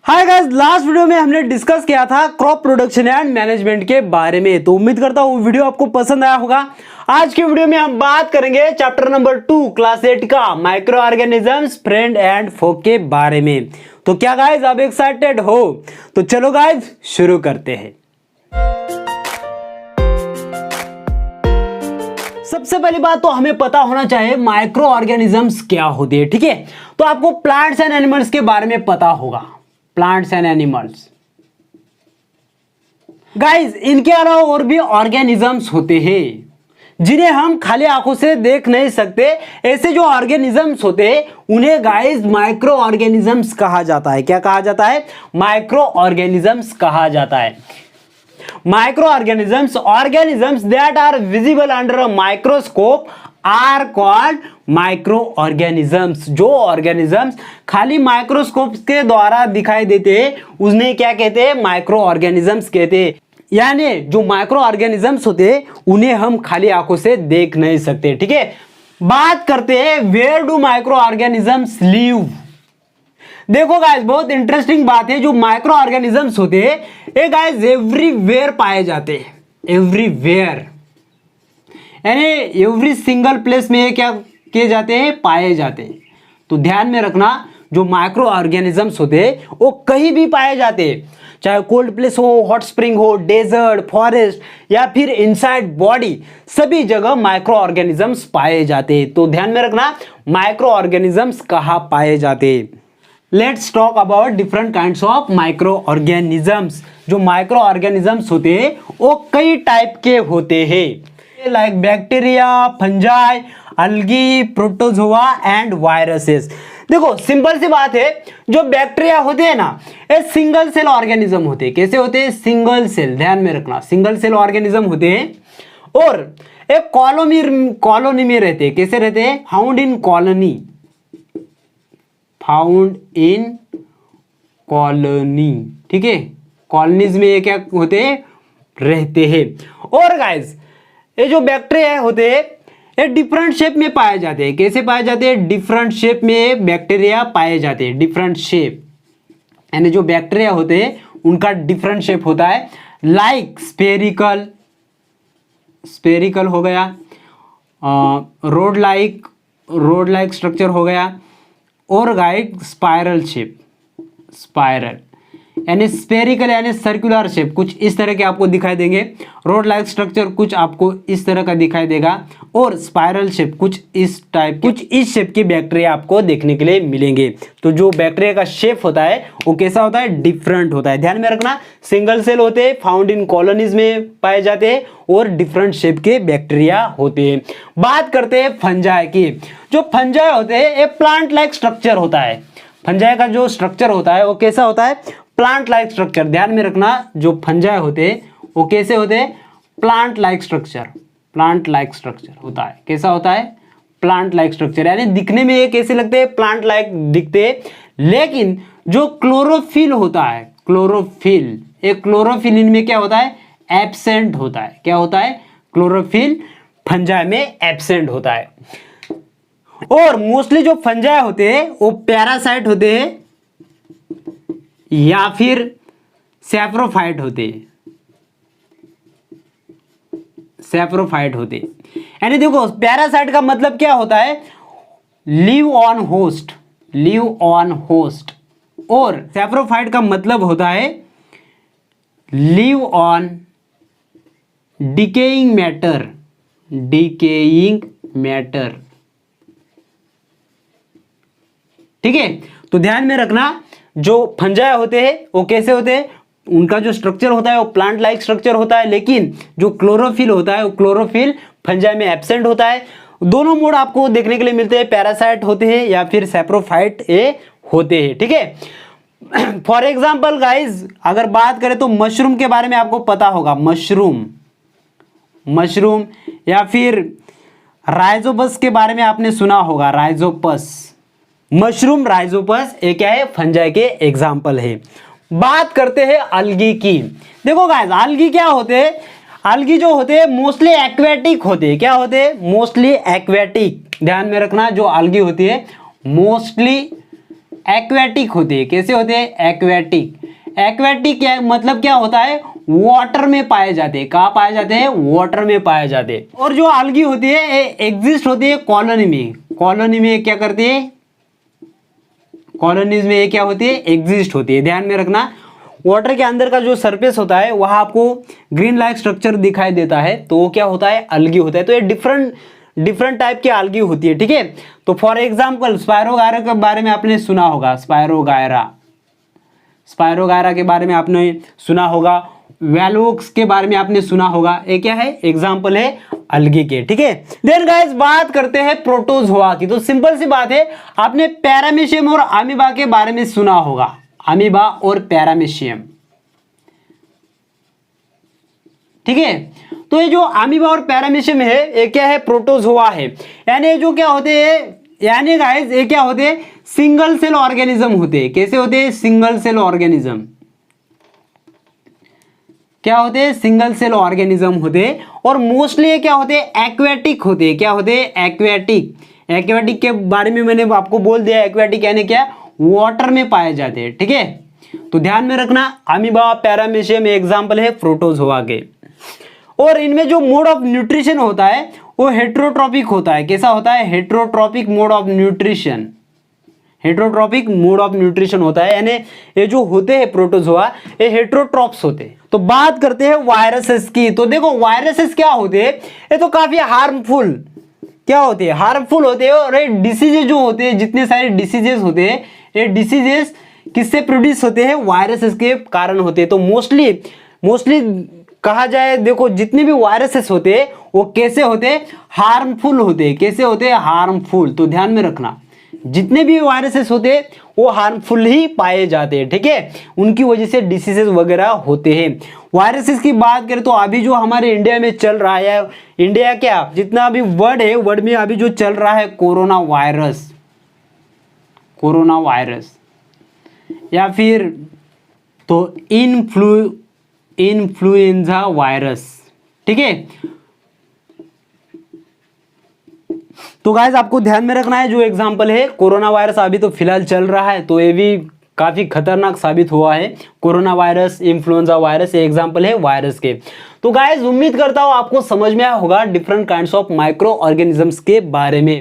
Hi guys, last video में हमने discuss किया था क्रॉप प्रोडक्शन एंड मैनेजमेंट के बारे में। तो उम्मीद करता हूँ वीडियो आपको पसंद आया होगा। आज के वीडियो में हम बात करेंगे चैप्टर नंबर 2 क्लास 8 का माइक्रो ऑर्गेनिजम्स फ्रेंड एंड फो के बारे में। तो क्या गाइस आप एक्साइटेड हो? तो चलो गाइस शुरू करते हैं। सबसे पहली बात तो हमें पता होना चाहिए माइक्रो ऑर्गेनिजम्स क्या होते हैं। ठीक है, तो आपको प्लांट्स एंड एनिमल्स के बारे में पता होगा। प्लांट्स एंड एनिमल्स गाइस, इनके अलावा और भी ऑर्गेनिजम्स होते हैं जिन्हें हम खाली आंखों से देख नहीं सकते। ऐसे जो ऑर्गेनिजम्स होते हैं उन्हें गाइस माइक्रो ऑर्गेनिजम्स कहा जाता है। क्या कहा जाता है? माइक्रो ऑर्गेनिजम्स कहा जाता है। Micro organisms that are visible under a microscope are called microorganisms। जो ऑर्गेनिजम्स खाली माइक्रोस्कोप के द्वारा दिखाई देते हैं उन्हें क्या कहते हैं? माइक्रो ऑर्गेनिजम्स कहते हैं। यानी जो माइक्रो ऑर्गेनिजम्स होते हैं उन्हें हम खाली आंखों से देख नहीं सकते। ठीक है, बात करते हैं where do microorganisms live. देखो गाइस, बहुत इंटरेस्टिंग बात है। जो माइक्रो ऑर्गेनिजम्स होते हैं ये गाइस एवरीवेयर पाए जाते हैं। एवरीवेयर यानी एवरी सिंगल प्लेस में क्या किए जाते हैं? पाए जाते हैं। तो ध्यान में रखना, जो माइक्रो ऑर्गेनिजम्स होते हैं वो कहीं भी पाए जाते हैं, चाहे कोल्ड प्लेस हो, हॉट स्प्रिंग हो, डेजर्ट, फॉरेस्ट या फिर इनसाइड बॉडी, सभी जगह माइक्रो ऑर्गेनिजम्स पाए जाते हैं। तो ध्यान में रखना माइक्रो ऑर्गेनिजम्स कहाँ पाए जाते हैं। Let's talk about different kinds of micro organisms. जो माइक्रो ऑर्गेनिजम्स होते हैं वो कई टाइप के होते हैं, like bacteria, fungi, algae, protozoa and viruses. देखो सिंपल सी बात है, जो बैक्टीरिया होते हैं ना ये सिंगल सेल ऑर्गेनिज्म होते हैं। कैसे होते हैं? Single cell. ध्यान में रखना, सिंगल सेल ऑर्गेनिज्म होते हैं और एक कॉलोनी में रहते हैं। कैसे रहते हैं? Found in colony. Found in colony. ठीक है, कॉलोनीज में ये क्या होते हैं? रहते हैं। और गाइस ये जो बैक्टीरिया होते हैं ये डिफरेंट शेप में पाए जाते हैं। कैसे पाए जाते हैं? डिफरेंट शेप में बैक्टीरिया पाए जाते हैं। डिफरेंट शेप यानी जो बैक्टीरिया होते हैं उनका डिफरेंट शेप होता है, लाइक स्पेरिकल, स्पेरिकल हो गया, रोड लाइक स्ट्रक्चर हो गया, और गाइड स्पाइरल शेप, स्पाइरल यानी स्पेरिकल यानी सर्कुलर शेप, कुछ इस तरह के आपको दिखाई देंगे। रोड लाइक स्ट्रक्चर कुछ आपको इस तरह का दिखाई देगा, और स्पाइरल शेप कुछ इस टाइप, कुछ इस शेप के बैक्टीरिया आपको देखने के लिए मिलेंगे। तो जो बैक्टीरिया का शेप होता है वो कैसा होता है? डिफरेंट होता है। ध्यान में रखना, सिंगल सेल होते हैं, फाउंड इन कॉलोनीज में पाए जाते हैं और डिफरेंट शेप के बैक्टीरिया होते हैं। बात करते हैं फंजाई की। जो फंजाई होते हैं ये प्लांट लाइक स्ट्रक्चर होता है। फंजाई का जो स्ट्रक्चर होता है वो कैसा होता है? Plant like structure. ध्यान में रखना, जो फंजाई होते हैं वो कैसे होते हैं? Plant like structure. Plant like structure होता है। कैसा होता है? प्लांट लाइक स्ट्रक्चर यानी दिखने में ये कैसे लगते हैं? प्लांट लाइक दिखते हैं। लेकिन जो क्लोरोफिल होता है, क्लोरोफिल, एक क्लोरोफिल इनमें क्या होता है? एब्सेंट होता है। क्या होता है? क्लोरोफिल फंजाई में एब्सेंट होता है। और मोस्टली जो फंजाई होते हैं वो पैरासाइट होते हैं या फिर सैप्रोफाइट होते हैं। सैप्रोफाइट होते हैं यानी देखो पैरासाइट का मतलब क्या होता है? Live on host, live on host. और सैप्रोफाइट का मतलब होता है live on decaying matter, decaying matter. ठीक है, तो ध्यान में रखना, जो फंजाई होते हैं वो कैसे होते हैं? उनका जो स्ट्रक्चर होता है वो प्लांट लाइक स्ट्रक्चर होता है, लेकिन जो क्लोरोफिल होता है वो क्लोरोफिल फंजाई में एब्सेंट होता है। दोनों मोड आपको देखने के लिए मिलते हैं, पैरासाइट होते हैं या फिर सैप्रोफाइट होते हैं। ठीक है, फॉर एग्जाम्पल गाइज अगर बात करें तो मशरूम के बारे में आपको पता होगा। मशरूम, मशरूम या फिर राइजोपस के बारे में आपने सुना होगा। राइजोपस, मशरूम, राइजोपस ये क्या है? फंजाई के एग्जाम्पल है। बात करते हैं अलगी की। देखो गाइस अलगी क्या होते हैं? अलगी जो होते हैं मोस्टली एक्वेटिक होते हैं। क्या होते हैं? Mostly aquatic. ध्यान में रखना, जो अलगी होती है मोस्टली एक्वेटिक होते हैं। कैसे होते हैं? एक्वेटिक। एक्वेटिक क्या मतलब क्या होता है? वाटर में पाए जाते हैं। कहाँ पाए जाते हैं? वाटर में पाए जाते हैं। और जो algae होती है ये एग्जिस्ट होती है कॉलोनी में। कॉलोनी में क्या करती है? कॉलोनीज में ये क्या होती है? एग्जिस्ट होती है। ध्यान में रखना, वाटर के अंदर का जो सरफेस होता है वहां आपको ग्रीन लाइक स्ट्रक्चर दिखाई देता है, तो वो क्या होता है? अलगी होता है। तो ये डिफरेंट टाइप की अलगी होती है, ठीक है। तो फॉर एग्जांपल स्पायरोगायरा के बारे में आपने सुना होगा। स्पायरोगायरा के बारे में आपने सुना होगा। वैलोक्स के बारे में आपने सुना होगा। ये क्या है? एग्जाम्पल है अलगी के, ठीक है। देन गाइस बात करते हैं प्रोटोजोआ की। तो सिंपल सी बात है, आपने पैरामीशियम और अमीबा के बारे में सुना होगा। अमीबा और पैरामीशियम, ठीक है। तो ये जो अमीबा और पैरामीशियम है ये क्या है? प्रोटोजोआ है। यानी जो क्या होते हैं, यानी गाइस ये क्या होते हैं? सिंगल सेल ऑर्गेनिज्म होते हैं। कैसे होते हैं? Single cell organism. क्या होते हैं? सिंगल सेल ऑर्गेनिज्म होते हैं। और मोस्टली ये क्या होते हैं? एक्वेटिक होते हैं। क्या होते हैं? एक्वेटिक। एक्वेटिक के बारे में मैंने आपको बोल दिया। एक्वेटिक यानी क्या? वाटर में पाए जाते हैं, ठीक है। तो ध्यान में रखना, अमीबा पैरामीशियम एग्जाम्पल है प्रोटोजोआ के। और इनमें जो मोड ऑफ न्यूट्रिशन होता है वो हेट्रोट्रॉपिक होता है। कैसा होता है? Heterotrophic mode of nutrition. Heterotrophic mode of nutrition होता है, यानी ये जो होते हैं प्रोटोजोआ ये हेट्रोट्रॉप्स होते हैं। तो बात करते हैं वायरसेस की। तो देखो वायरसेस क्या होते हैं? ये तो काफी हार्मफुल क्या होते हैं? हार्मफुल होते हैं। और ये डिसीजेस जो होते हैं, जितने सारे डिसीजेस होते हैं, ये डिसीजेस किससे प्रोड्यूस होते हैं? वायरसेस के कारण होते हैं। तो मोस्टली कहा जाए, देखो जितने भी वायरसेस होते हैं वो कैसे होते हैं? हार्मफुल होते हैं। कैसे होते हैं? हार्मफुल। तो ध्यान में रखना, जितने भी वायरसेस होते हैं वो हार्मफुल ही पाए जाते हैं, ठीक है। उनकी वजह से डिसीजेस वगैरह होते हैं। वायरसेस की बात करें तो अभी जो हमारे इंडिया में चल रहा है, इंडिया क्या जितना भी वर्ड है, वर्ड में अभी जो चल रहा है कोरोना वायरस या फिर तो इन्फ्लुएंजा वायरस, ठीक है। तो गाइस आपको ध्यान में रखना है, जो एग्जांपल है कोरोना वायरस अभी तो फिलहाल चल रहा है, तो ये भी काफी खतरनाक साबित हुआ है। कोरोना वायरस, इन्फ्लुएंजा वायरस, ये एग्जांपल है वायरस के। तो गाइस उम्मीद करता हूं आपको समझ में आया होगा different kinds of micro organisms के बारे में।